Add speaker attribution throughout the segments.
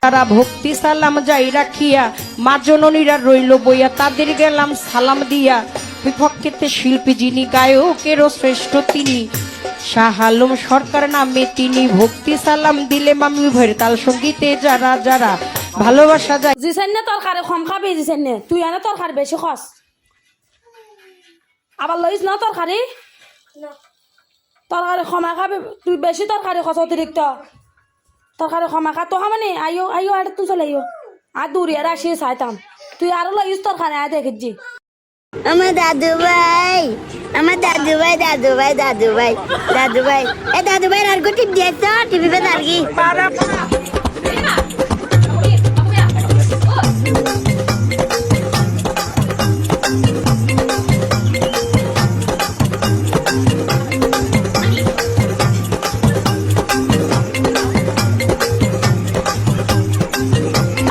Speaker 1: তারা ভক্তি সালাম যাই রাখিয়া মা জননীরা রইল বইয়া তাদের গেলাম সালাম দিয়া বিপক্ষেতে শিল্পী যিনি গায়কেরও শ্রেষ্ঠ তিনি শাহ আলম সরকার নামে তিনি ভক্তি সালাম দিলে মামি ভয়ের তাল সঙ্গীতে যারা যারা ভালোবাসা যায়
Speaker 2: জিসেন না তরকারি কম খাবি জিসেন না তুই এনে তরকারি বেশি খস আবার লইস না তরকারি তরকারি ক্ষমা খাবি তুই বেশি তরকারি খস অতিরিক্ত তরকারি ক্ষমা খা তো মানে আইও আইও আর তুই চলে আইও আর দূরে আর আসিয়ে চাইতাম তুই আরো লইস তরকারি আয় দেখেছি
Speaker 3: আমার দাদু ভাই এ দাদু ভাই আর টিপ দিয়ে তো টিভি পে দাঁড়ি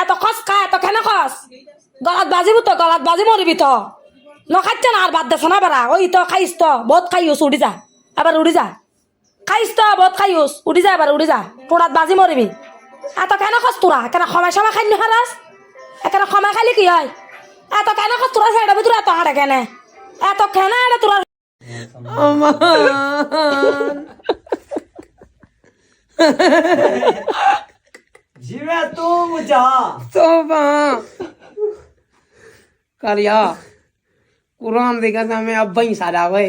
Speaker 2: এত খস খা এত কেন খস গলাত বাজিব তো গলাত বাজি মরিবি তো নখাচ্ছে না আর বাদ দেছ না বেড়া ওই তো খাইস তো বহুত খাইস উড়ি যা আবার উড়ি যা খাইস তো বহুত খাইস উড়ি যা এবার উড়ি যা টোড়াত বাজি মরিবি এত কেন খস তোরা কেন সময় সময় খাই হারাস এখানে সময় খাইলে কি হয় এত কেন খস তোরা সাইডে তোরা এত হাঁটে কেন এত কেন এটা তোরা
Speaker 4: জিবে তুম যা
Speaker 5: तोबा करिया कुरान देखा था मैं अब ही सारा हुए